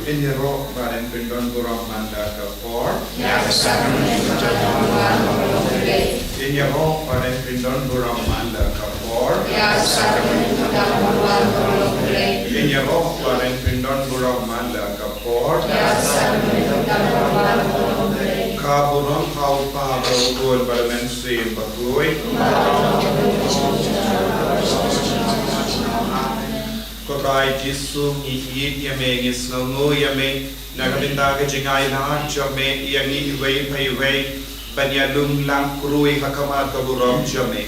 In your rock, but in Pindon Buram Mandaka 4. In your rock, but in Pindon Buram Mandaka 4. In your rock, but in Pindon Buram Mandaka 4. Kaburam Paupa Rogul Balmensi in Bakui. Kotrai Jisu Ni Yame Sngu Yame Nagabinda Jingai Na Jame Yangi Way Pay Way Banyalum Lam Krui Hakama Kaburam Jame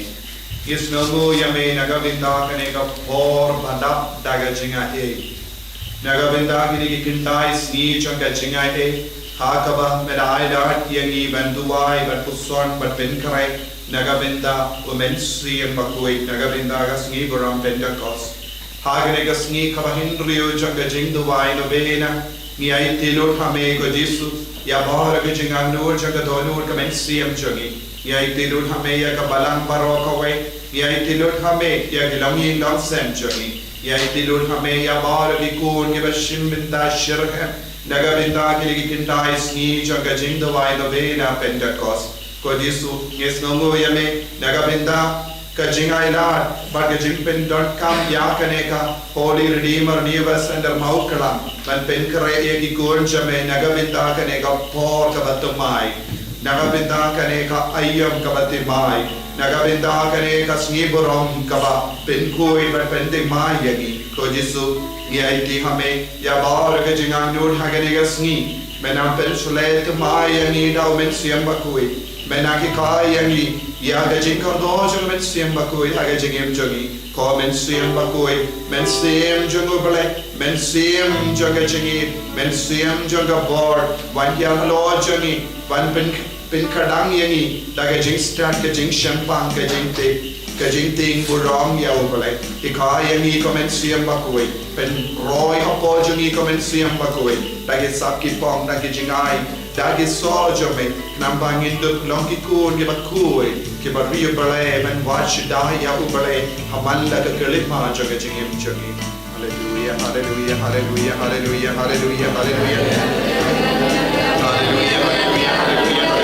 Isngu Yame Nagabinda Kanega Por Bada Daga Jingai Nagabinda Kintai Sni Changa Jingai Hakaba Medai Dart Yangi Banduai Batpuson But Benkare Nagabinda Umensi and Bakui Nagabinda Gasni Buram Pentecost Hagenega Sngi Kabahinrio Janga Jingduai Nobena Niai Tilur Hame Godisu Yabara Gijinga Nur Janga Donur Kamensiam Jungi Niai Tilur Hame Yakabalang Barokaway Niai Tilur Hame Yagilangi Dansem Jungi Niai Tilur Hame Yabara Gikun Yabashim Binda Shirhem Nagabinda Kilikinda Sngi Janga Jingduai Nobena Pentecost Godisu Yesnongo Yame Nagabinda Kajingai Lad, but Kajimpin.com Yakaneka, Holy Redeemer, Nivas and Maukalam, and Penkare Gun Jame, Nagabinda Kaneka, Por Kabatumai, Nagabinda Kaneka, Ayam Kabatimai, Nagabinda Kaneka, Sniburam Kaba, Penkui, but Pentimai Yagi, Kojisu, Yaiti Hame, Yabar Kajingan Nur Haganega Sni, Menam Pensule to Maya Nida Mensiam Bakui. Menaki Kayangi, Yagajin Kondojan Mensiam Bakui, Hagajim Jogi, Ko Mensiam Bakui, Mensiam Jungubale, Mensiam Jogajingi, Mensiam Jogabor, One Yalo Jogi, One Pinkadang Yangi, Dagajing Stan, Gajing Shampang, Gajing Te, Gajing Ting Burong Yaubale, Hikayangi Comensiam Bakui, Pen Roy Opojani Comensiam Bakui, Dagisaki Pong, Dagajingai. Dagi Sojame, Nambangin the Lonkikun, give a kui, give a real ballet, and watch Daya Ubale, Hamanda the Kalipa, Jogajing him Jogi. Hallelujah, hallelujah, hallelujah, hallelujah, hallelujah, hallelujah. Hallelujah, hallelujah, hallelujah.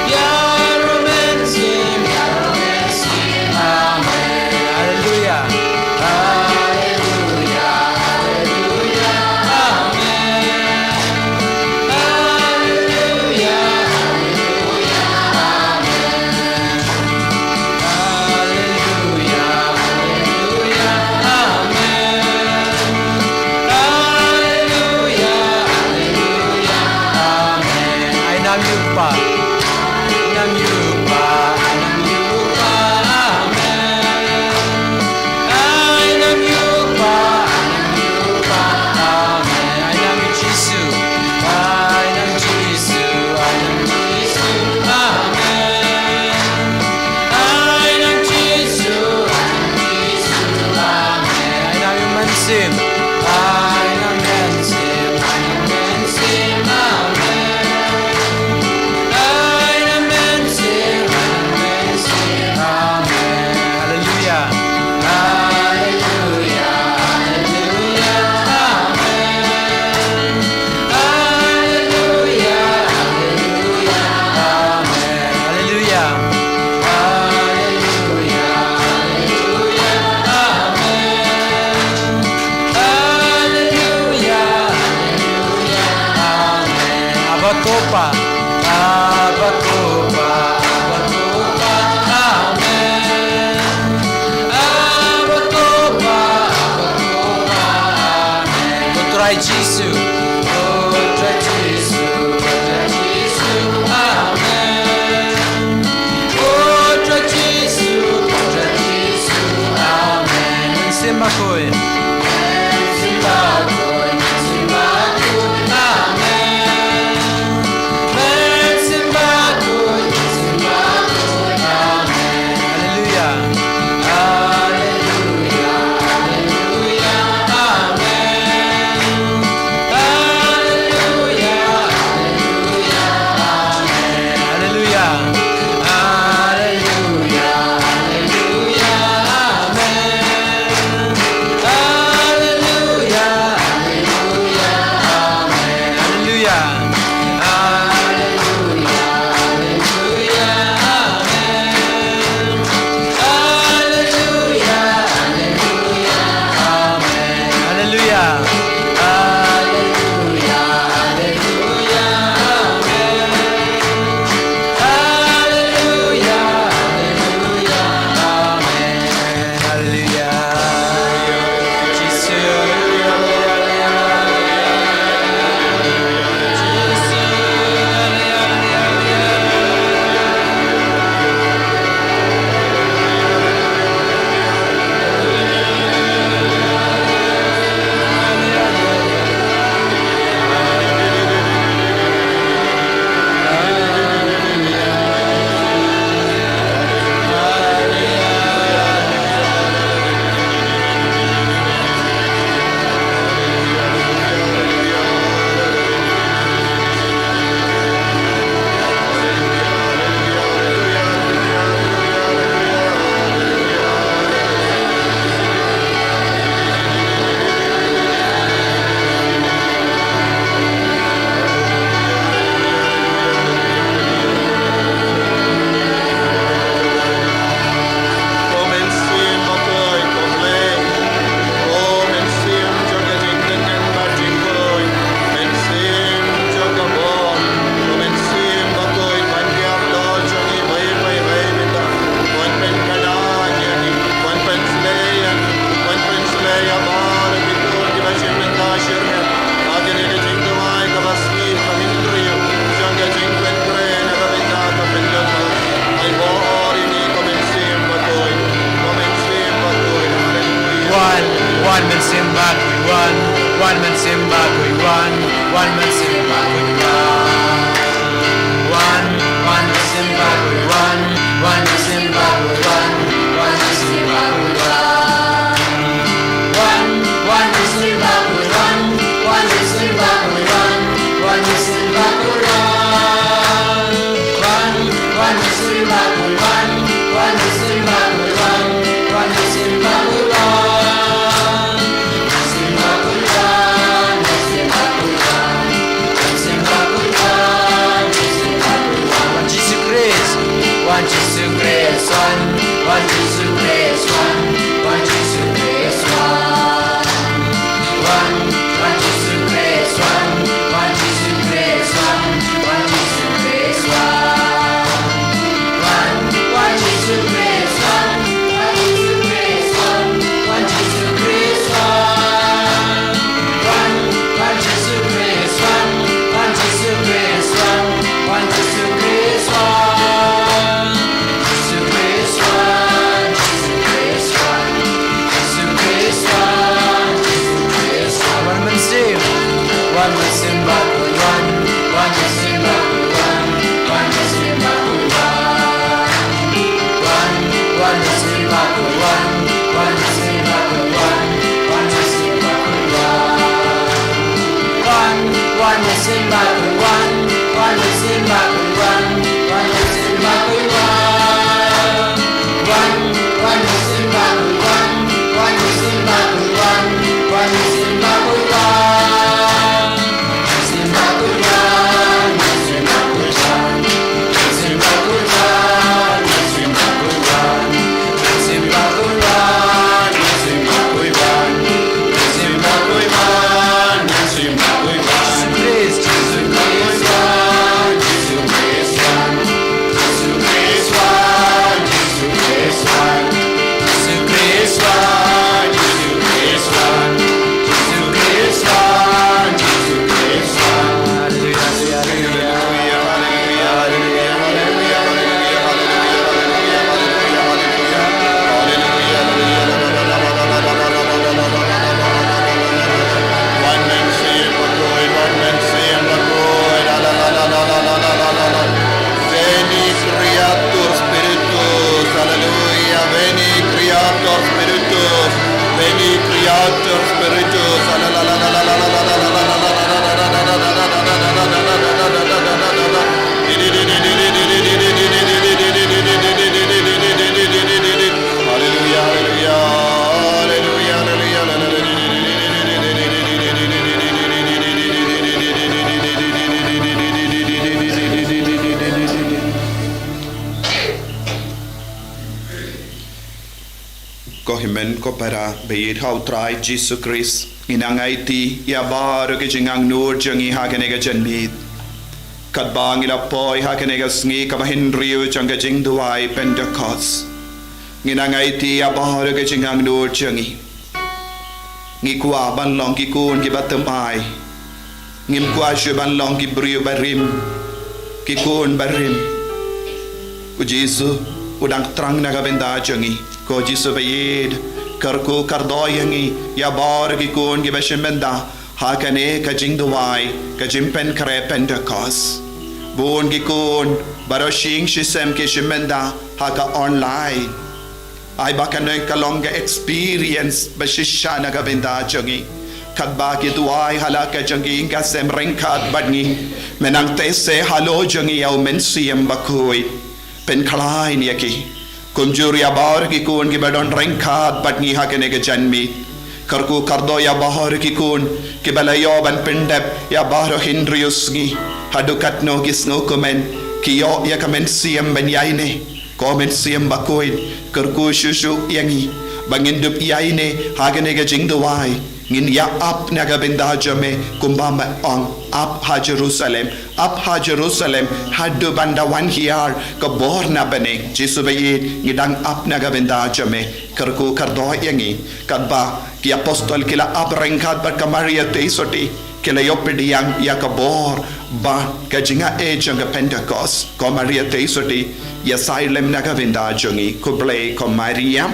Yeah. ko para beir hau trai Jesus Christ inangai ti ya baru ke jingang nur jangi ha kene ga janbit kat bang ila poi ha kene ga sngi ka hin riu jang ga jing duai Pentecost inangai ti ya baru ke jingang nur jangi ngi kwa ban long ki kun ki batem ai ngim kwa je ban long ki briu barim ki kun barim u Jesus udang terang naga benda jangi ko Jesus bayid karku kardoyangi ya bar ki kun ki beshmenda hakane ka jingduai ka jimpen kare Pentecost bon ki kun baroshing shisem ki shimenda haka online ai bakane ka longa experience beshisha naga benda jangi kadba ki duai halaka jangi ka sem renkat badni menang tese halo jangi au mensiem bakoi pen khalai ni ki kunjuri abar ki kun ki badon rengkat badni hakene ke janmi karku kardo ya bahar ki kun ki balayo ban pendep ya bahro hindriusgi hadukat no kisno komen ki yo ya kamen siem ben yaine komen siem bakoi karku shushu yangi bangin dup yaine hakene ke jingduai ngin ya ap naga benda jame kumbama ong ap ha Jerusalem hadu banda wan hiar ka borna bane Jesu bayit ngidang ap naga benda jame karku kardo yangi kadba ki apostol kila abrengkat bar kamaria teisoti kila yopediang ya ka bor ba ka jinga e janga Pentecost ko maria teisoti ya silem naga benda jangi ko ble ko maria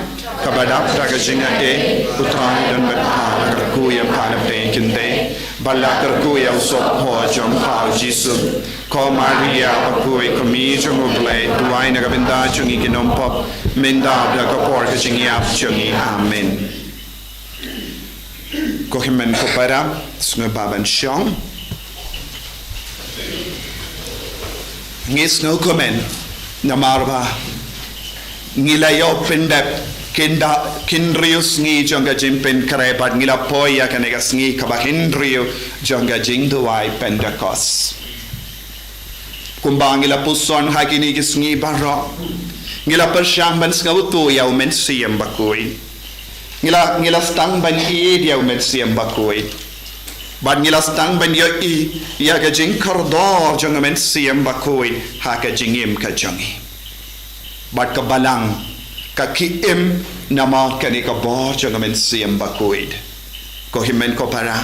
ka badap daga jinga e utran dan berpa ku yang kana penkinde balakar ku yang sop ho jom pau Jesus ko maria ku e komi jom ble duai naga benda jangi kinom pop menda daga por ka jingi ap jangi amen ko himen ko para snga baban shong ngis no komen namarba ngilayo pendep kinriu sngi jonga jimpen krebat ngila poya kanega sngi kaba hinriu jonga jingduai Pentecost kumbang ngila puson hakini ki sngi baro ngila persyang ban skautu yau men siam bakui ngila stang ban i yau men siam bakui ban ngila stang ban yo i ya ga jing kordor jonga men siam bakui ha ka jingim ka jongi bat ka balang ka kiim nama kani ka bor jonga men siam bakui ko himen ko para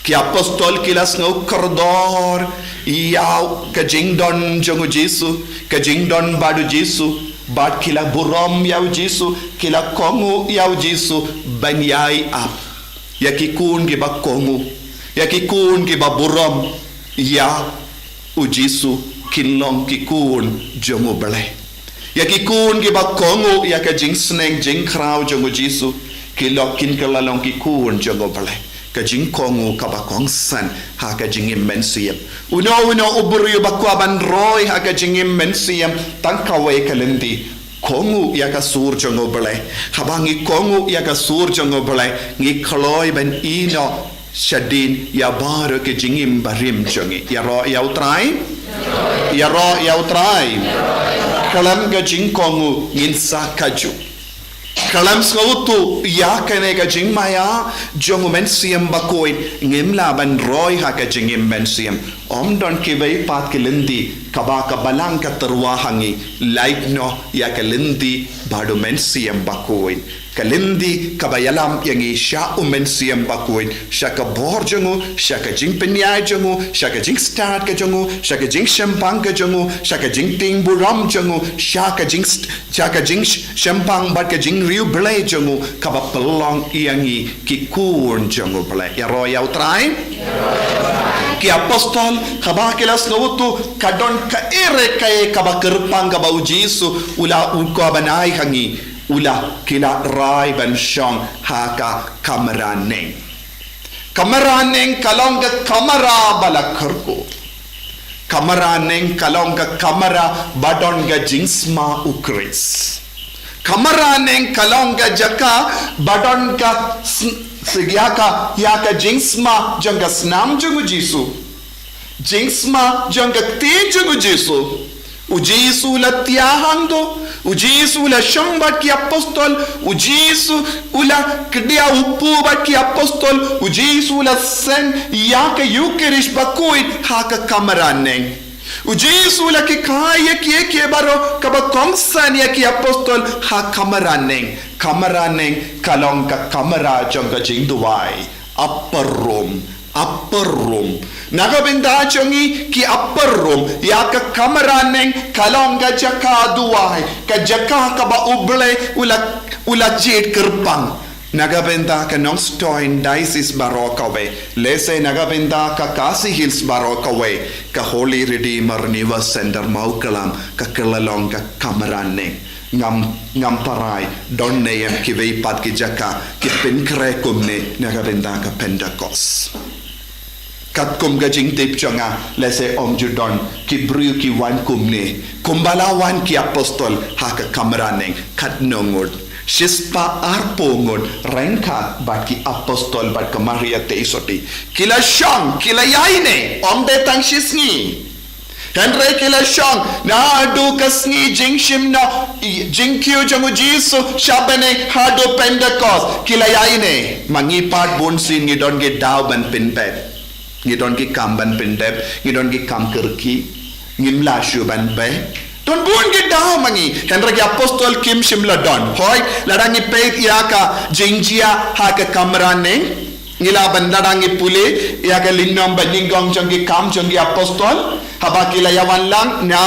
ki apostol kilas ngau kordor iau ka jingdon jongu Jesu ka jingdon badu Jesu bat kila burom yau Jesu kila kongu yau Jesu banyai ap yakikun ki ba kongu yakikun ki ba burom ya u Jesu kinlong kikun jongu bale yakikun ki ba kongu yaka jing sneng jing krau jongu Jesu kilok kin kalalong kikun jongu bale ka jing kongu ka ba kong san ha ka jing immensiam uno uburu ba kwa ban roi ha ka jing immensiam tang ka we kalendi kongu ya ka sur jongo bale habangi kongu ya ka sur jongo bale ngi kloi ben ino shadin ya baro ke jingim barim jongi ya ro ya utrai kalam ga jing kongu ngin sa kaju kalam skautu ya kane ka jing maya jongu men siam bakoin ngim la ban roi ha ka jingim men siam om don ki vai pat kelindi kaba ka balang ka terwa hangi like no ya kelindi badu men siam bakoin kalindi kabayalam yangi sha umen siam bakoin shaka bor jongu shaka jing penyai jongu shaka jing start ka jongu shaka jing shampang ka jongu shaka jing ting buram jongu shaka jing shampang bat ka jing riu blai jongu kaba pelong yangi ki kun jongu blai ya royal trai ki apostol kaba kelas ngawtu kadon ka ere kay kaba kerpang kaba Jesu ula ko banai hangi ula kila rai ban shong haka kameraneng kalonga kamera bala kerko kameraneng kalonga kamera badonga jingsma ukris kameraneng kalonga jaka badonga sigyaka yaka jingsma jonga snam jongu Jesu jingsma jonga te jongu Jesu u Jesu la tiahando u Jesu la shamba ki apostol u Jesu ula kedia upu ba ki apostol u Jesu la sen yaka yukerish bakoi haka kamaraneng u Jesu la ki kaya ki baro kaba kongsan ya ki apostol ha kamaraneng kalong ka kamera jonga jingduai upper room nagabinda chongi ki upper room ya ka kameraneng kalonga jaka duai ka jaka ka ba uble ula jet kerpang nagabinda ka nong stoin diocese barokawe lese nagabinda ka Kasi Hills barokawe ka Holy Redeemer Niva Center maukalam ka kelalong ka kameraneng ngam parai donne yam ki veipat ki jaka ki penkre kumne nagabinda ka Pentecost kat kum ga jing tip changa lese om judon ki bru ki wan kumne kumbala wan ki apostol haka kamraneng kat nongod shispa arpongod renka bat ki apostol bat ka Maria teisoti kila shang kila yaine om de tang shisngi Henry kila shang na adu kasngi jingshim na jingkyu jamu Jesu shabane hadu Pentecost kila yaine mangi part bonsin ngidon ge daw ban pinbet ngidon ki kamban pendep ngidon ki kam kerki ngimla shuban be don bun ki daw mangi hendra ki apostol kim shimla don hoy ladangi peit yaka jingjia ha ka kamrane ngila ban ladangi pule yaka linnom baningong jongi kam jongi apostol haba kila yawan lang na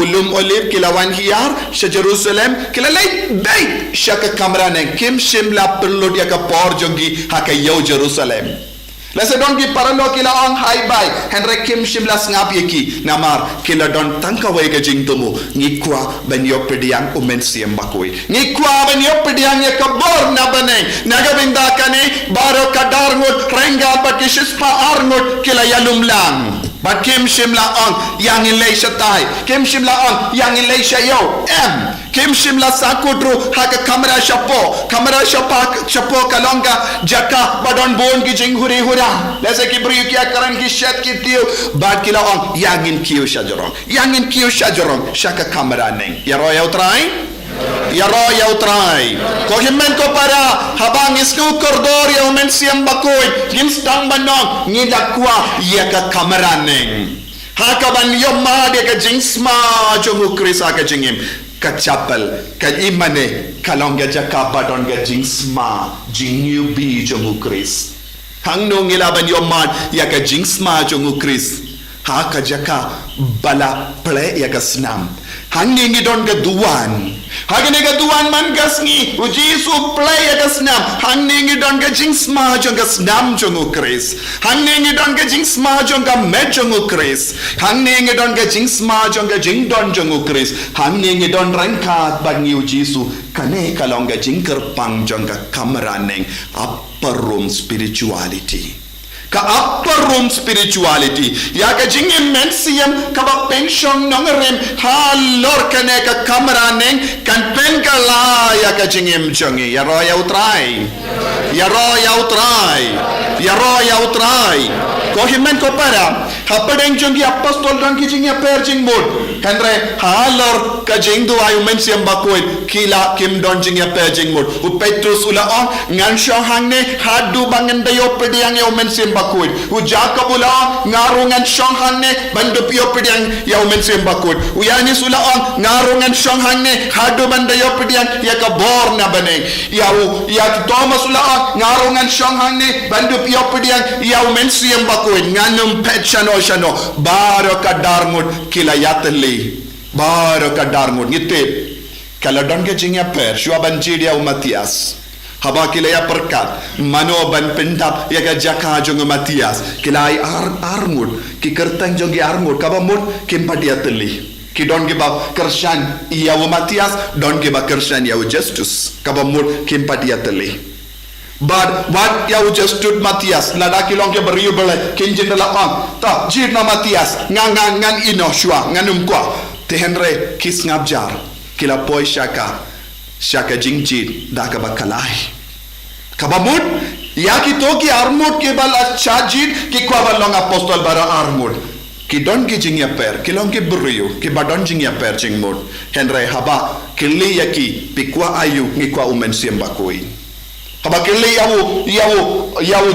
ulum olive kila wan hiyar sa Jerusalem kila lay bay shaka kamrane kim shimla perlu dia ka por jongi ha ka yo Jerusalem Lasa don ki paralo kila ang high bay Henry Kim shimlas ngapi ki namar kila don tangka way ka jingtumo ngikwa banyo pediang umensiam bakoi ngikwa banyo pediang ya kabor na baneng nagabinda kane baro kadar ngot renga pat kishispa arngot kila yalum lang But Kim Shimla on yang Elisha tai. Kim Shimla on yang Elisha yo. Kim Shimla sakutru haka kamera shapo kalonga jaka badon bon ki jing huri hura. Lese ki bri ki akaran ki shat ki tiu. But kila on yang in kiu shajorong. Yang in kiu shajorong shaka kamera neng. Yaro yau try? Yaro yau try. Ko himmen ko para habang isku koridor yau men siam bakoy. Kim stang banong ngidakwa yaka kamera neng. Haka ban yomma de ka jingsma jongu krisa ka jingim. Kachapel ka imane kalonga jaka badon ga jingsma jingyu bi jongu kris. Hang no ngilaban yomma yaka jingsma jongu kris. Haka jaka bala ple yaka snam. Hangi ngi don ga duan. Hagane ga duan man gasngi uji su ple yaka snam. Hangi ngi don ga jingsma jonga snam jongu kris. Hangi ngi don ga jingsma jonga me jongu kris. Hangi ngi don ga jingsma jonga jing don jongu kris. Hangi ngi don ranka bangi uji su kane kalonga jingker pang jonga kamraneng upper room spirituality. Ka upper room spirituality ya ka jingim mensiam ka ba pension nongrem halor kane ka kamera neng kan pen ka la ya ka jingim jongi ya ro ya utrai ya ro ya utrai ya ro ya utrai ko himen ko para hapadeng jongi apostol don ki jingi per jing mod kanre halor ka jing do ayu mensiam bakoy kila kim don jingi per jing mod u petrus ula on ngan sho hangne hadu bangen dayo pediang yo mensiam bakoy u jacob ula ngarungan shonghanne bandu pio pediang ya mensiam bakoy u yanis ula on ngarungan shonghanne hadu banda yo pediang ya ka bor na baneng ya thomas ula on ngarungan shonghanne bandu pio pediang ya mensiam bakoy nganum pechano shano baro ka darmut kila yatli baro ka darmut ngite kala don ke jingya per shua banjidia umatias haba kila ya perkat mano ban pendap ya ga jaka jong Matias kila ai armud ki kertang jong armud kaba mud kim padia teli ki don ge ba kershan ya Matias don ge ba kershan ya Justus kaba mud kim padia teli but what ya Justus Matias lada kilong ke beriu bele kinjin la on ta jirna Matias ngan ino shua nganum kwa te henre kis ngabjar kila poi shaka jingjit da ka bakalai kabamut ya ki to ki armut ke bal acha jit ki kwa balong apostol bara armut ki don ki jingya per ki long ki brio ki badon jingya per jingmut henre haba kili yaki pikwa ayu ngi kwa umen siemba koi haba kili yawu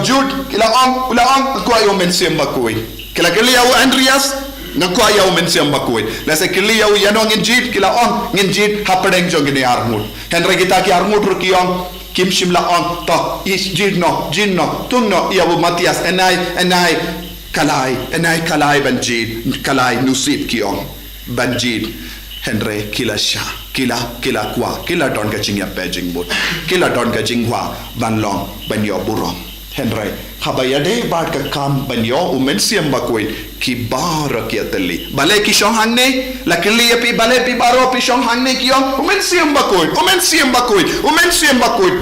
jud kila on kwa yu men siemba koi kila kili yawu Andreas na kwa yawu men siemba koi la se kili yawu yanong ngin kila on ngin hapadeng jong ni armut henre kita ki armut ru ki on kim shimla on to is jinno tungno ya Matias enai kalai banjid kalai nusip kiong banjid henre kila kwa kila don ga jingya pejing bot kila don ga jingwa banlong banyo burom henre habayade bad ka kam banyo umen siam bakoi ki bar ki atli bale ki shong hangne lakli pi bale pi baro pi shong hangne ki umen siam bakoi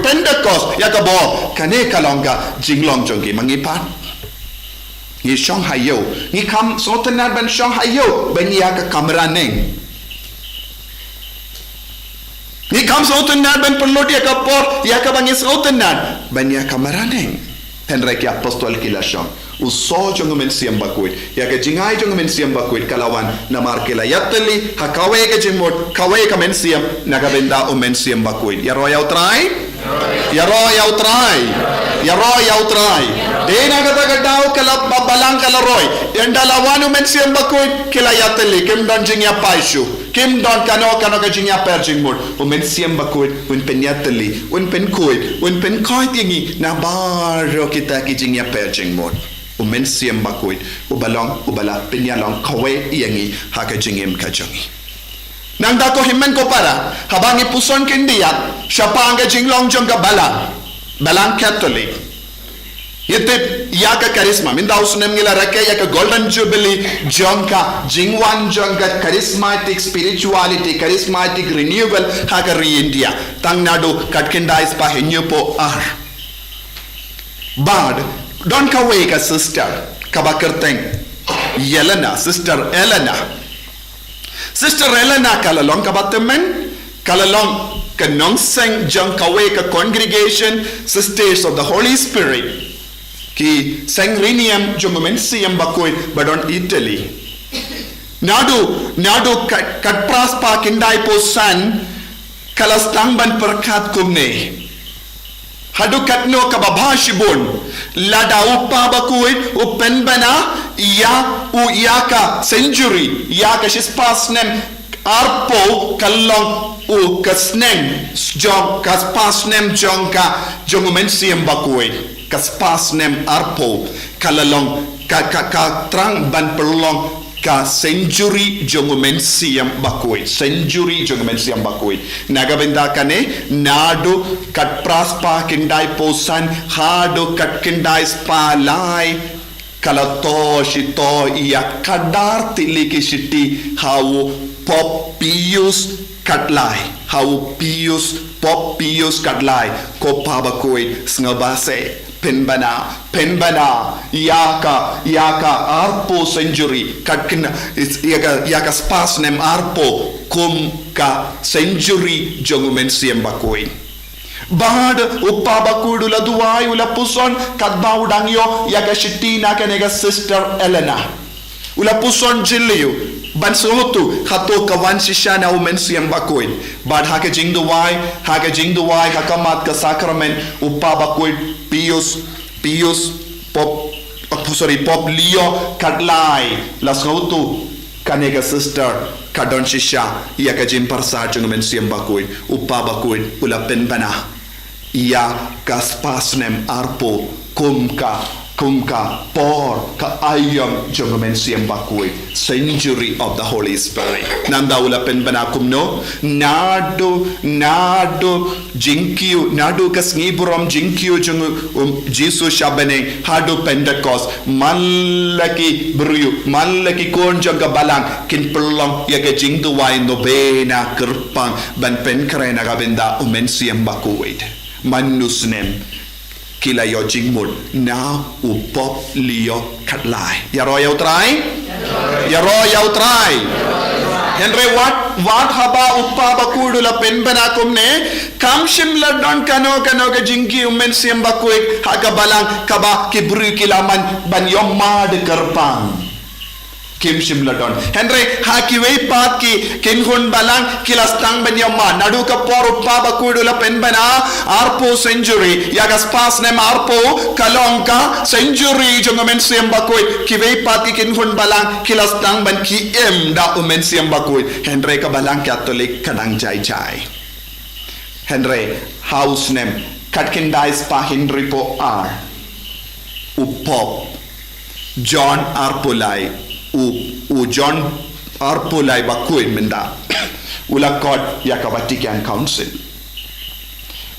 Pentecost ya ka bo kane kalonga jinglong jongi mangipat ni shong hayo ni kam sotenar ban shong hayo ban ya ka kamera neng ni kam sotenar ban pelot ya ka por ya ka bangi sotenar ban ya kamera neng henre ki apostol kila shong uso jong men siam bakuit ya ke jingai jong men siam bakuit kalawan na markela yatli hakawe ke jimot kawe ka men siam nagabenda o men siam bakuit ya royal try dena kata gadau kala balang kala roy endalawan o men siam bakuit kila yatli kem don jingya paishu kim don kano ka jingya per jingmot o men siam bakuit un pen yatli un pen kuit un pen koi tingi na baro kita ki jingya per jingmot umen siam bakuit ubala penyalong kawe iyangi haka jingim kajangi nang dako himen ko para habangi puson kindiat siapa angga jinglong jong ka balang Catholic yete yaka karisma minda usnem ngila rake yaka golden jubilee jongka jingwan jongka charismatic spirituality charismatic renewal haka India tang nadu katkinda ispa henyupo bad don ka wake a sister kabakerteng Sister Elena kalalong kabatemen, kalalong kanong sang jang kawe ka congregation, sisters of the Holy Spirit. Ki sang riniam jungumen siyam bakoy badon Italy. Nadu kat praspa kindai po san kalastang ban perkat kumne. Hadu katno kababashibon lada upa bakuit upen bana ka century ka shispasnem arpo kalong kasnem jong kaspasnem jong ka jongumen siyam bakuit kaspasnem arpo kalalong ka trang ban perlong ka century jongumen siyam bakoy nagabenda kane nadu kat praspa kindai posan hado kat kindai spalai kalato shito iya kadar tiliki shiti how pop pius pius katlai ko pabakoy ngabase penbana yaka arpo century katkina yaka spasnem arpo kum ka century jongumen siyam bakoy bahad upabakudu la duai ula puson kadbaudang yo yaka shitina kanega sister Elena ula puson jilliu ban sohotu hato kawan sishana umen siyam bakoy bad haka jingduwai hakamat ka sacrament upabakoy Pius Pop Leo Kadlai las hotu kanega sister kadon shisha ia kajin parsa jungumen siyam bakoy upabakoy ula penbana ia kaspasnem arpo kumka por ka ayam jungumen siyam bakoy century of the Holy Spirit nanda ula penbana kumno nado jinkiu nado kasngiburam jinkiu jungu Jesus shabane hado Pentecost malaki kon jaga balang kin perlong yaga jingdu wai Nobena kerpang ban penkrena gabenda umen siyam bakoy manusnem kila yo jingmud na upop lio katlai yaro yau try Henry what haba uppa bakudu la penbana kumne kamshim la don kano ka jingi umen siyam bakuik haga balang kaba kibru kilaman ban yomma de karpang Kim Shimladon. Henry Hakiway Pat ki Kinhun Balang Kilastang Benyama Naduka Por Pabakudula Penbana Arpo Century Yagas Pas Nem Arpo Kalonka Century Jungamen Siambakui Kiway Pat ki Kinhun Balang Kilastang Ben Ki M Da Umen Siambakui Henry Kabalang Catholic Kadang Jai Henry House Name Katkin Dice Pa Henry Po R Upop John Arpolai u John Arpolai bakuin menda ula court ya ka Vatican Council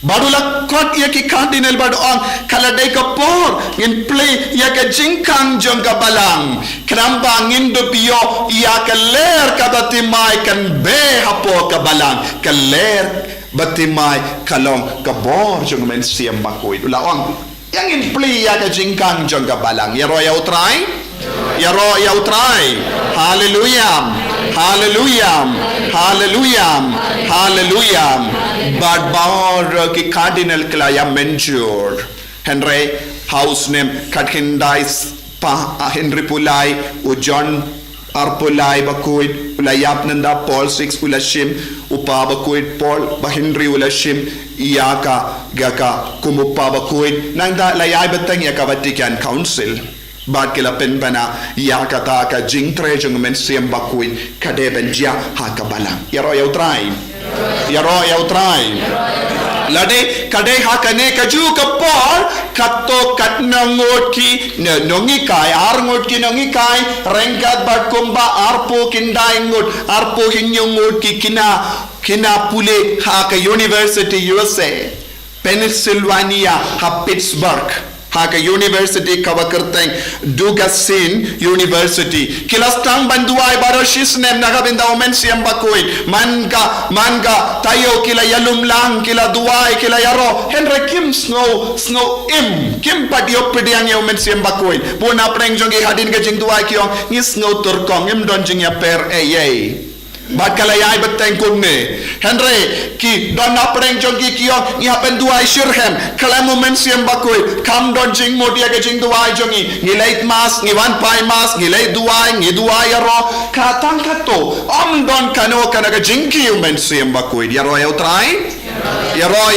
badula court ya ki cardinal bad on kala dai ka por in play ya ka jingkang jong ka balang kramba ngindo pio ya ka ler ka batimai kan be hapo ka balang ka ler batimai kalong ka bor jong men siam bakuin ula on yang in play ya ka jingkang jong ka balang ya royal try ya utrai hallelujah but bar ki cardinal klaya mentioned Henry house name katkindais pa Henry Pulai u John Arpolai bakuit ulayap nanda Paul 6 ulashim upa bakuit Paul ba Henry ulashim iyaka gaka kumupa bakuit nanda layay batang ya ka Vatican Council Bad kila penbana ya kata ka jingtre jung men siam bakuin kadeben dia hakabalang yaro ya utrai lade kade hakane kaju kapor katto katnangot ki nongi kai arngot ki nongi kai rengkat bad kumba arpo kindai ngot arpo hinyongot ki kina pule ha ka University USA Pennsylvania ha Pittsburgh haka university kawakerteng Dugasin University kilastang banduay baro shisnem nakabinda omen siyam bakuin manga tayo kila yalum lang kila duay kila yaro henry kim snow im kim padio pediang ya omen siyam bakuin puna preng jongi hadin gajing duay kiong ni snow turkong im don jing ya per Bat kalayay beteng kunne Henry ki don apreng jongi kiong ni hapen duai shirhem kala moment siam bakoi kam don jing modia ke jing duai jongi ni late mas ni wan pai mas ni late duai ro katang kato om don kano kana ke jing ki moment siam bakoi ya ro ya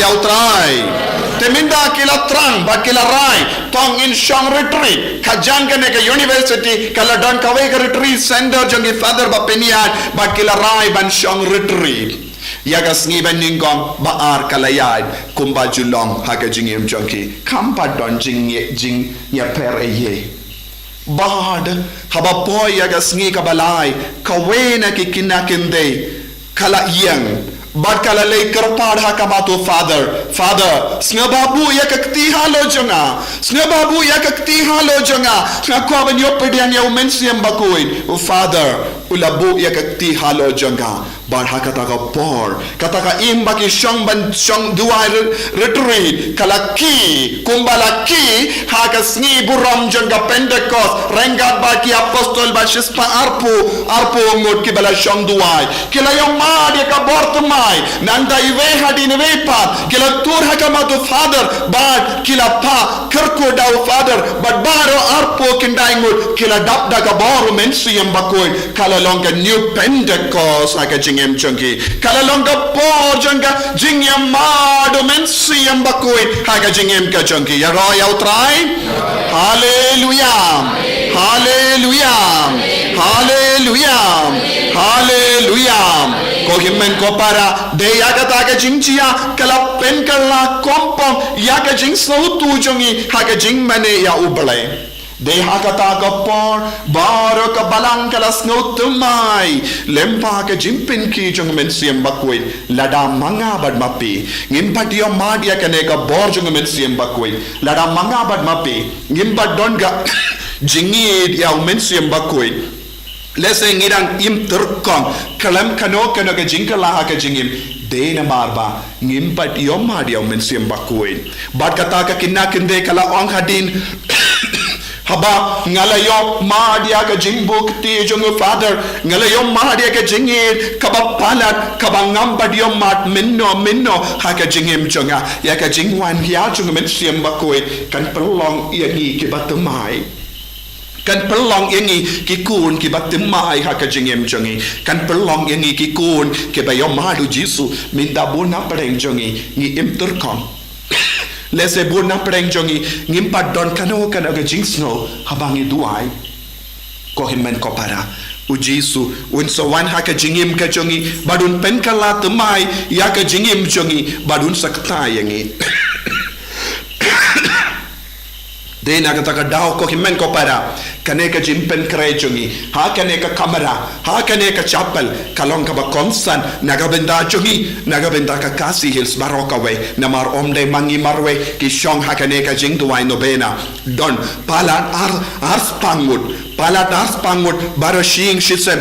utrai teminda kila trang bat kila rai tong in shong retreat kajang kene ke university kala don kawe ke retreat center jongi father ba peniat bat kila rai ban shong retreat yagas ngi ban ningong baar kalayad kumba julong haka jingim jongi kampa don jing ya per bad haba boy yagas ngi kabalay kawena ki kinakinde kala yang Bad kala lay kerpad hakamato father snga babu ya kakti halo jonga snga kwa ban yo pedian ya umensiam bakuin father ulabu ya kakti halo jonga bad hakata ka por kataka imbaki shong duai retreat kala ki kumbala ki hakasni buram jonga Pentecost rengat baki apostol bashispa arpo ngot ki bala shong duai kila yo ma dia ka bortma nanda iwe hadin iwe pa kila tur hakamatu father but kila pa kerko dau father but baro arpo kindaingut kila dap daga boru mensi yang bakoi kala longa new Pentecost haka jingem chungi kala longa por janga jingyam mado mensi yang bakoi haka jingem ka chungi ya roya utrai hallelujah ko himmen ko para de yaga taga jingchia kala pen kala kompong yaga jing snow tu jongi haga jing mane ya uble de haga taga por baro ka balang kala snow tumai lempa ka jimpin ki jong men siam bakwin lada manga bad mapi ngimpadio madia kane ka bor jong men siam bakwin lada manga bad mapi ngimpa donga jingi ya men siam bakwin lese ngirang im turkong kalam kano ke jingkala ha ke jingim de na marba ngimpat yom madia men siam bakuin bat kata ka kinna kinde kala ong hadin haba ngalayo madia ka jingbuk ti jong father ngalayo madia ka jingir kaba palat kaba ngambad yom mat minno ha ka jingim jonga ya ka jingwan ya jong men siam bakuin kan pelong yangi ke batumai kan pelong yangi kikun ki batimai haka jingem jongi kan pelong yangi kikun ke bayom madu jisu minda bona pereng jongi ni imturkom lese bona pereng jongi ngimpat don kano ga jingsno habangi duai ko himmen ko para ujisu unso wan haka jingim ka jongi badun penkala temai ya ka jingim jongi badun sakta yangi de na kata daw ko himmen ko para kane ka jimpen krejongi ha kane ka kamera ha kane ka chapel kalong ka ba konsan naga benda jongi naga benda ka kasi hills baroka we namar omde mangi marwe ki shong ha kane ka jing duai Nobena don palan ars pangut baro shing shitsem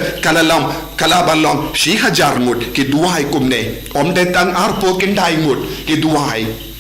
kalabalong shi hajar ngut ki duai kumne omde tang arpo kindai ngut ki duai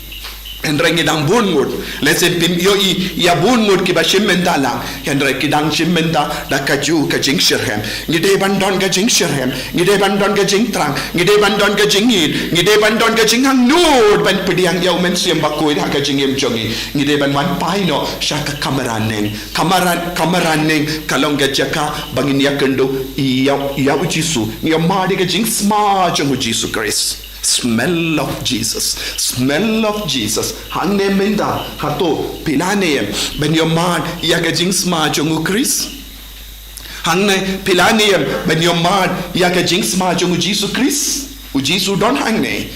Hendra ngidang bungut lese pim yoi ya bungut ki ba shimmenta lang hendra kidang shimmenta da kaju ka jing shirhem ngide bandon ka jing shirhem ngide bandon ka jing trang ngide bandon ka jing id ngide bandon ka jing hang nur ban pediang yau men siam bakoi ha ka jing em jongi ngide ban wan paino shaka kamaran neng kalong ga jaka bangin ya kendo ya ujisu ya madi ka jing sma jongu jisu Christ smell of Jesus hangne menda hato pilane ben yoman yaga jingsma jongu Chris hangne pilane ben yoman yaga jingsma jongu Jesus Chris Ujisu don hangne.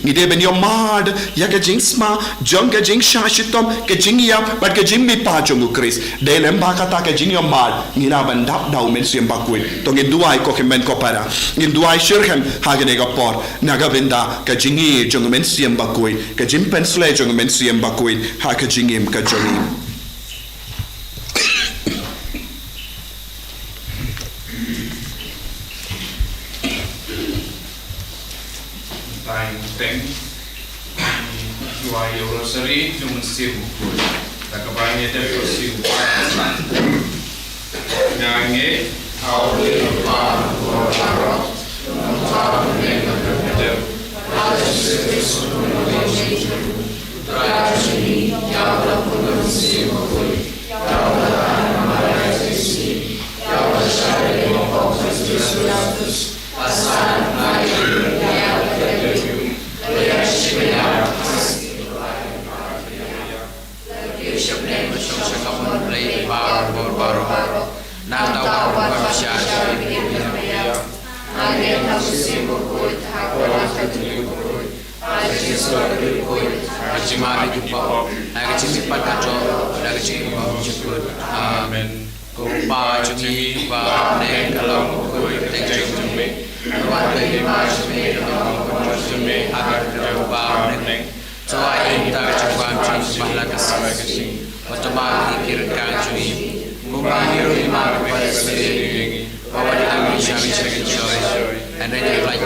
Ngide ben yo mad ya ke jingsma jong ke jing shashitom ke jing ya but ke jing mi pa jong Chris. Delem ba kata ke jing yo mad ngina ban dap dau men siem bakui. To ngin duai ko ke men ko para. Ngin duai shirhem hagene ga por. Naga benda ke jingi jong men siem bakui. Ke jing pensle jong men siem bakui. Ha ke jingim ke jongim. Thank you are your rosary to receive the cabana to receive Nange, our little father, Amen. Go by to me, by name along with the me. What they march me, to me, I got to bow name. So I enter to one change by like a samagasing. What about the Kiran country? Go by here in my way, or what I wish I second choice. And then you like to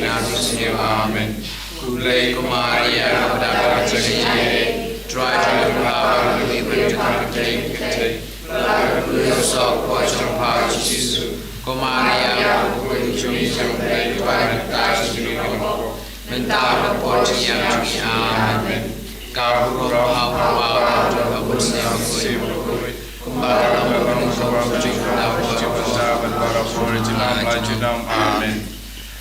now here. Amen. Kule Kumaria, try to look out and even to contemplate. So, watch your power, Jesus. Kumaria, who choose to play the touch to you. Mental reporting to me. Amen. God will how about to a Muslim good. Amen.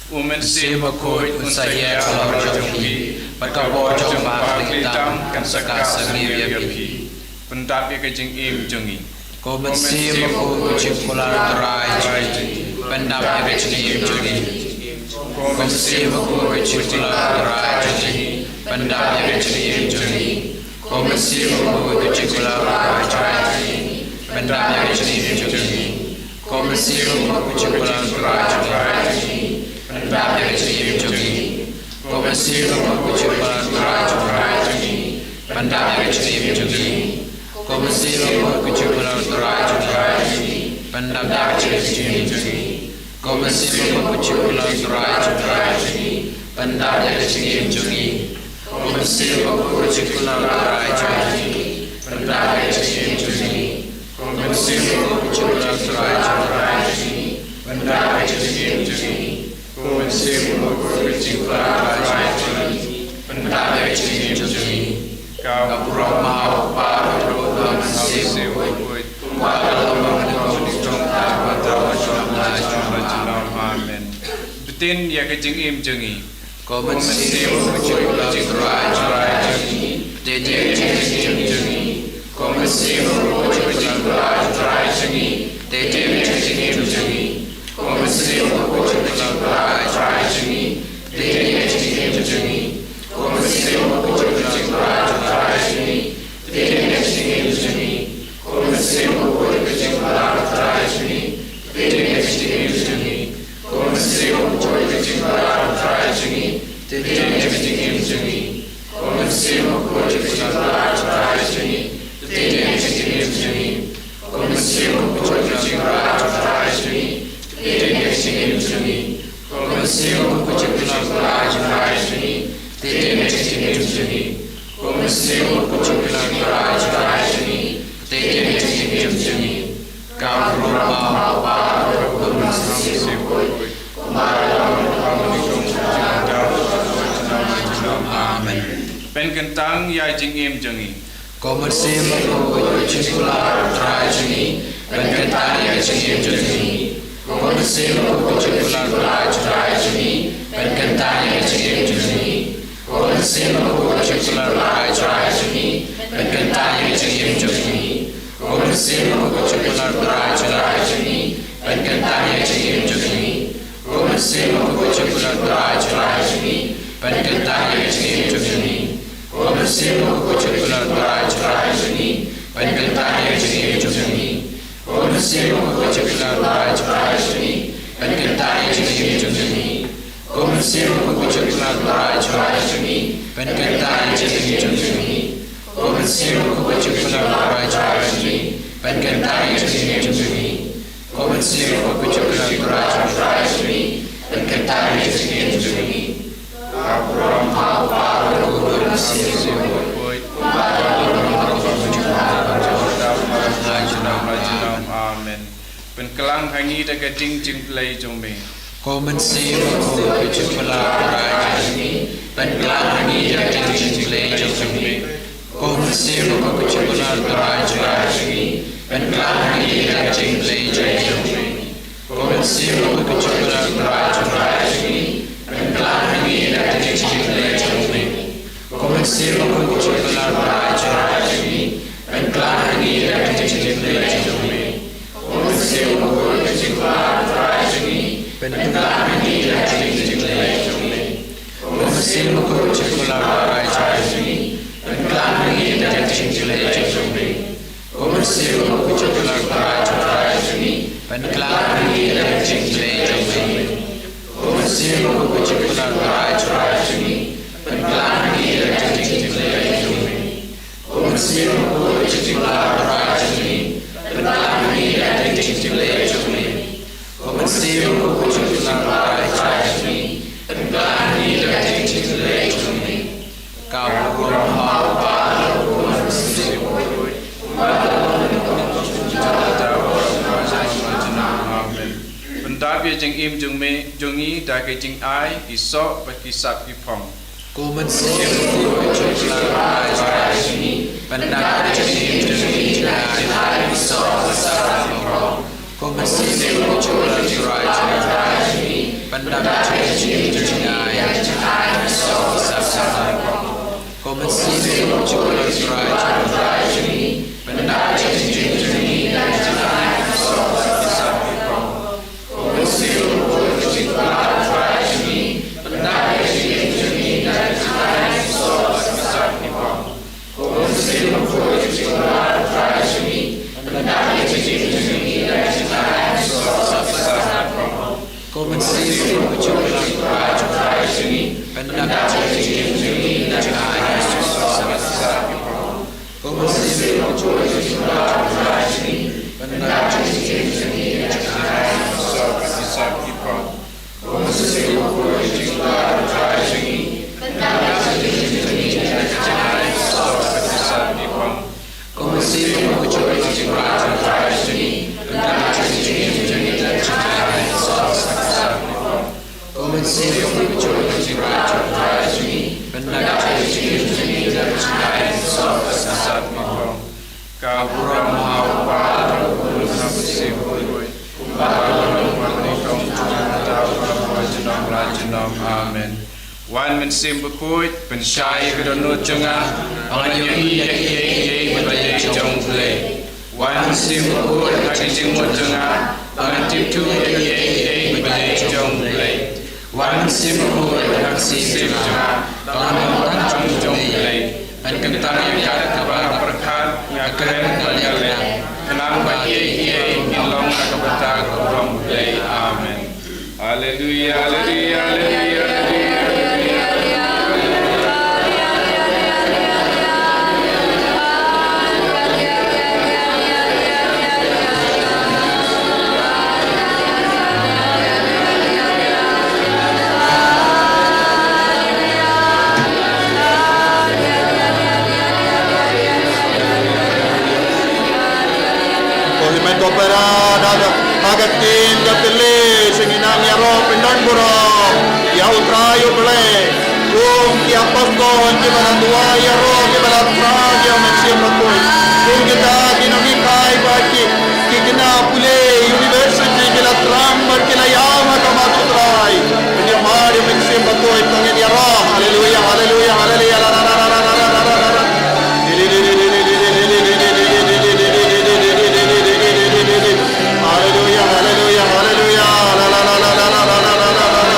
Woman save a court when saya kalau joki, berkabur coba hitam kan sekasa dia pi. Pendap ke jeng im jengi. Kau bersih aku cipula terai, pendap ke jeng im jengi. Kau bersih aku cipula terai, pendap ke jeng im jengi. Kau bersih aku cipula terai, pendap ke jeng im jengi. Kau bersih aku cipula terai. Pendap yang kecil jogi, kau bersih aku cepat terai. Pendap yang kecil jogi, kau bersih aku cepat terai. Pendap yang kecil jogi, kau bersih aku cepat terai. Pendap yang kecil jogi, kau bersih aku cepat terai. Pendap yang kecil jogi, kau bersih aku cepat terai. Pendap yang kecil jogi. Kau bersih aku cepat terai. Pendap yang kecil jogi. Kau pura mau pada roda bersih aku. Walau kau di tempat terjauh. Amen. Betin ya kecing im jengi. Kau bersih aku cepat terai. Betin ya kecing jengi. Kau bersih aku cepat terai. Betin ya kecing jengi. Kau bersih aku cepat terai. Betin ya kecing jengi. Kau bersih aku cepat terai. Betin ya kecing jengi. Kau bersih aku cepat terai. Betin ya kecing jengi. Kau bersih aku cepat terai. Betin ya kecing jengi. Kau bersih aku cepat terai. Betin ya kecing jengi. Kau bersih aku cepat terai. Betin ya kecing jengi. Kau bersih aku cepat terai. Betin ya kecing jengi. Kau bersih aku cepat terai. Betin ya kecing jengi. Kau berubah bersih aku. Amen. Pen kentang ya jing im jengi. Kau bersih aku cepat terai. Pen kentang ya jing im jengi. Kau bersih aku cepat terai. Pen kentang ya jing im jengi. Kau bersih aku cepat terai. Pen kentang ya jing im jengi. Kau bersih aku cepat terai. Pen kentang ya jing im jengi. Kau bersih aku Penkentang Jim Juni, Komen Simu Kuchukula Raj Juni, Penkentang Jim Juni, Komen Simu Kuchukula Raj Juni, Penkentang Jim Juni, Komen Simu Kuchukula Raj Juni, Penkentang Jim Juni, Komen Simu Kuchukula Raj Juni, Penkentang Jim Juni, Komen Simu Kuchukula Raj Juni, Penkentang Jim Juni. Abraham Hapa Guru Simu Amen. Penkelang hangi daga jing jing play jombe. Komen Simu Kuchukula Raj Juni, Penkentang hangi daga jing play jombe. Komen Simu Kuchukula Raj Juni, Penkentang hangi daga jing play jombe. Komen Simu Kuchukula Raj Juni, Penkentang hangi daga jing play jombe. Komen Simu Kuchukula Raj Juni, Penkentang hangi daga jing play jombe. Komen Simu Kuchukula Raj Juni, Penkentang hangi daga jing play jombe. Komen Simu Kuchukula Raj Juni, Penkentang hangi daga jing play jombe. Komen Simu Kuchukula Raj Juni, Penkentang hangi daga jing play jombe. Komen Simu Kuchukula Raj Juni, Penkentang hangi daga jing play jombe. Komen Simu Kuchukula Raj Juni, Penkentang hangi daga jing play jombe. Komen Simu Kuchukula Raj Juni, Penkentang hangi daga jing play jombe. Kau Guru Hapa Guru Simu Amen. Pentapia jing im jung me jungi daga jing ai isok bakisap ipong. Komen Simu Kuchukula Raj Juni, Penkentang hangi daga jing ai isok bakisap ipong. Komen Simu Kuchukula Raj Juni, Penkentang hangi daga jing ai isok bakisap ipong. Komen Simu Kuchukula Raj Juni, Penkentang hangi daga jing ai isok bakisap ipong. Komen Simu Kuchukula Raj Juni, Penkentang hangi daga jing ai isok bakisap ipong. Komen Simu Kuchukula Raj Juni, Penkentang hangi daga jing ai isok bakisap ipong. Komen Simu Kuchukula Raj Juni, Penkentang hangi daga jing ai isok bakisap ipong. Komen Simu Kuchukula Raj Juni, Penkentang hangi daga jing ai isok bakisap ipong. Komen Simu Kuchukula Raj Juni, Penkentang hangi daga jing ai isok bakisap ipong. Komen Simu Kuchukula Raj Juni, Penkentang hangi daga jing ai isok bakisap ipong. Komen Simu Kuchukula Raj Juni, Penkentang hangi daga jing ai isok bakisap ipong. Kau Guru Hapa Guru Simu Amen. Wan men sim bekut pensyai kedonut jengah panganyo iya berbagai jong play. Wan sim bekut hagi jengmut jengah pangan tipu iya berbagai jong play. Wan sim bekut hagi sim jengah pangan jong play. Dan kentang yang kat kebar perkat ngakren ngalian kenang bagi iya ilong nakabata kurang play. Amen. Haleluya, haleluya, haleluya, haleluya. Kohimento operada agatin gatele singinang yaro pindan buro ya ultrayo ble kum ki apostol ki baladua yaro ki baladra ya maxim rakoi kum kita dinamikai baki ki kina pule university ki la tram ki la yama kama sutrai ni mari maxim rakoi tangen yaro haleluya haleluya haleluya la la la la la haleluya haleluya haleluya la la la la la la la la la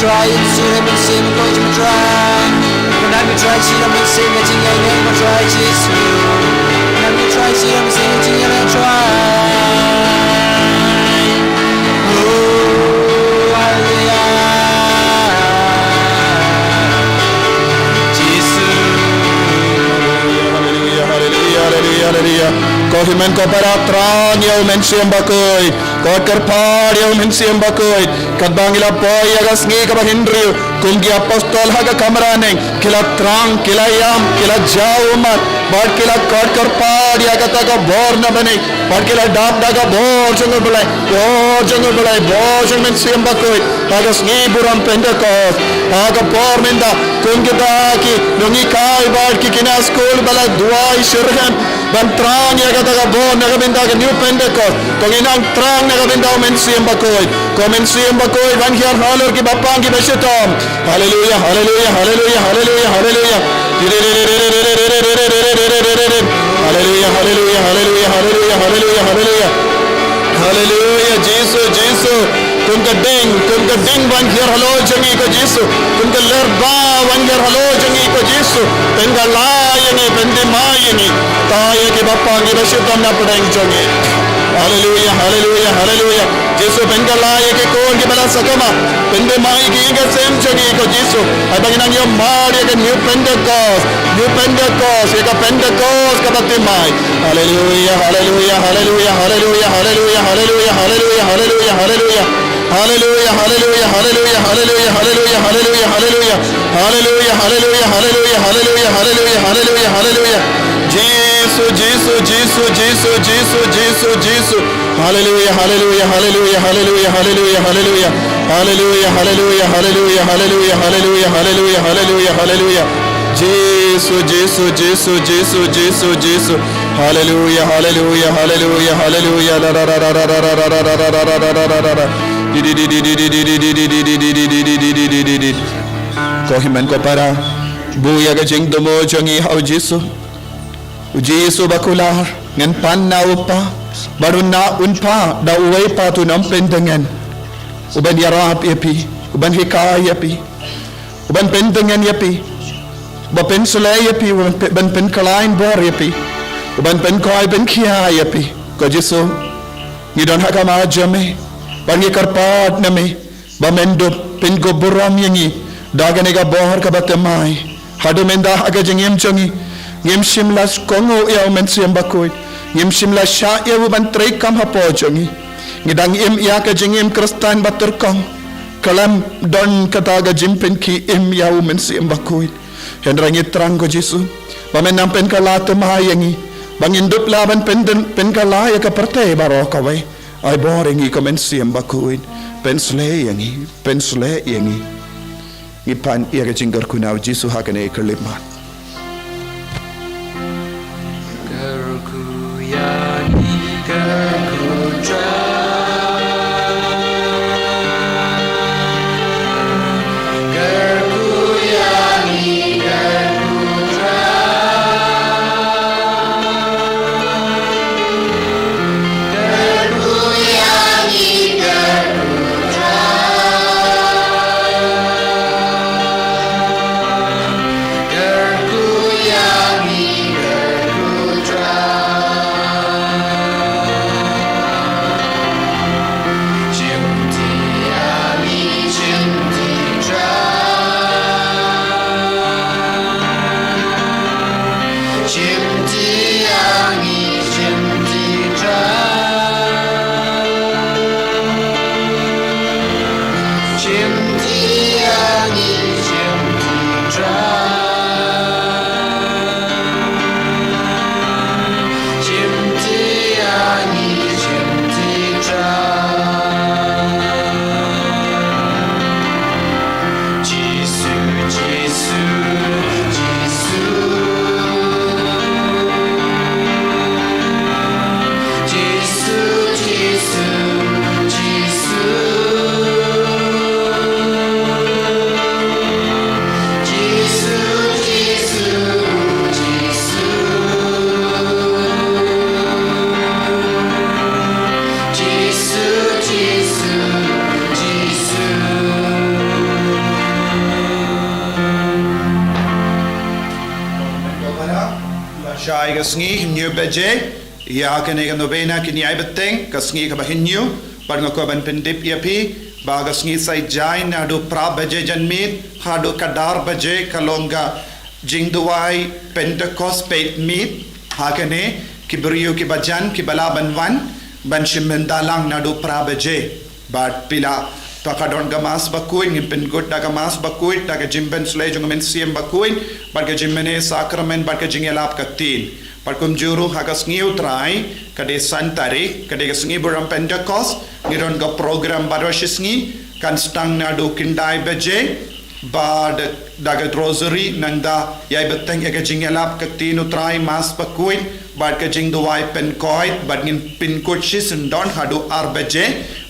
try and see him and see him go to try. When I try see him and see him and I never try Jesus. When I try see him and see him and try. Oh, hallelujah. Jesus. Hallelujah. Kohimen ko paratran yaw men siyem bakoy. Kod karpar yaw men siyem bakoy. Kadbangila poy agas ngi ka bahindriyo. Kungi apostol haga kamraneng. Kila trang, kila yam, kila jaumat. Bad kila kod karpar yaga taga bor na bane. Bad kila dap daga bor jungul belai. Bor jungul belai. Bor jung men siyem bakoy. Agas ngi buram Pentecost. Haga por menda. Kungi daki. Nungi kai bad ki kina school balai duai shirhem. Ban trang yaga taga bor naga binda ka new Pentecost. Konginang trang naga binda men siyem bakoy. Komen siyem bakoy ban hiar halor ki bapang ki beshitom. Hallelujah, hallelujah, hallelujah, hallelujah, hallelujah. Hallelujah, hallelujah, hallelujah, hallelujah, hallelujah, hallelujah. Hallelujah, Jesus. Kunka ding ban hiar halo jangi ko Jesus. Kunka lerba ban hiar halo jangi ko Jesus. Penga la yangi pende ma yangi. Taye ki bapang ki beshitom na padang jangi. Hallelujah, hallelujah, hallelujah. Jesus penga la yake kon ki bala sakama. Pende ma ki ga sem jangi ko Jesus. Ay banginang yo mari ke new Pentecost. New Pentecost, eka Pentecost ka batimay. Hallelujah, hallelujah, hallelujah, hallelujah, hallelujah, hallelujah, hallelujah, hallelujah, hallelujah. Hallelujah, hallelujah, hallelujah, hallelujah, hallelujah, hallelujah, hallelujah. Hallelujah, hallelujah, hallelujah, hallelujah, hallelujah, hallelujah, hallelujah. Jesus. Hallelujah, hallelujah, hallelujah, hallelujah, hallelujah, hallelujah. Hallelujah, hallelujah, hallelujah, hallelujah, hallelujah, hallelujah, hallelujah, hallelujah. Jesus. Hallelujah, hallelujah, hallelujah, hallelujah. Kohiman ko para buya ka jing dumo jangi hau Jesus. Jesus bakular ngan pan na upa baru na unpa da uway pa tu nam pendengan. Uban yarap yapi, uban hikay yapi, uban pendengan yapi. Bapen sulay yapi, uban pen kalain bor yapi. Uban pen koy pen kia yapi. Ko Jesus ngidon hakama jame bangi karpat nami bamendo pen go buram yangi dagane ga bor ka batemai hadu menda aga jengem changi ngem shimlas kongo ya men siem bakoy ngem shimla sha ya uban trei kam hapo changi ngidang im ya ka jengem kristan batur kong kalam don kata ga jimpen ki im ya men siem bakoy hendrangi trang ko Jesus bamen nampen kala temayangi bangin dup laban pen kala ya ka parte baro kawai ai boring i komen siem bakuin pensle yangi ipan ia ka jinggar kunau Jesus hakane kalimat Garku yani garku tra Sngi new beje ya kene ka Nobena kini ai beteng ka Sngi ka bahinyu bar nga ko ban pendip ya pi ba ka Sngi sai jai na do pra beje janmit ha do kadar beje kalonga jingduai Pentecost peit meet ha kene ki beriu ki bajan ki balaban wan ban shimendalang na do pra beje bat pila pakadon gamas bakuin ngipin gut da gamas bakuin da ka jimben slay jong men siem bakuin bar ka jimmene sakramen bar ka jingelap ka tin bar kum juru ha ka Sngi utrai ka de santari ka de Sngi buram Pentecost ngiron ka program barosh Sngi kan stang na do kindai beje bad dagat rosary nangda yai beteng ya ka jingelap ka tin utrai mas bakuin bad ka jing duai pen koit bad ngin pin coaches don hadu arbeje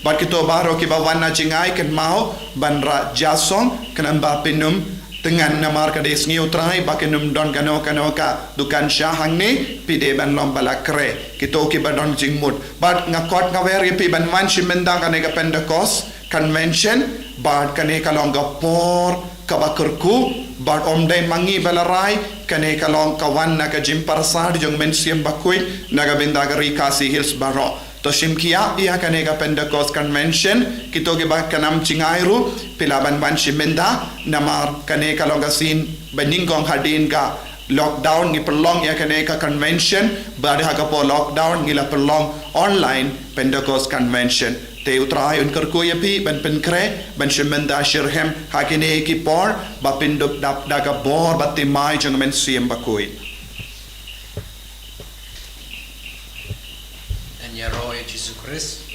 bad kito baro ki bawana jingai ken mau banra jasong kenamba pinum dengan namar ka des Sngi utrai bakenum don kano ka dukan syahang ni pide ban lombala kre kito ki badon jingmut bad ngakot ngawer pi ban man shimenda ka nega Pentecost convention bad kane kalong por kabakurku bad omdai mangi balarai kane kalong kawan naga jimpar sad jong mensiam bakuin naga bindagari kasi hills baro to shimkia ia kane ka Pentecost convention kito ke ba kanam chingairu pilaban ban shimenda namar kane kalong gasin beningong hadin ka lockdown ni perlong ya kane ka convention bad ha ka po lockdown ngila perlong online Pentecost convention te utrai un kerku ya pi ban pen kre ban shimenda shirhem hakine ki por ba pindup dap daga bor batimai jong men siem bakui En ya roho ya Jesus Christ.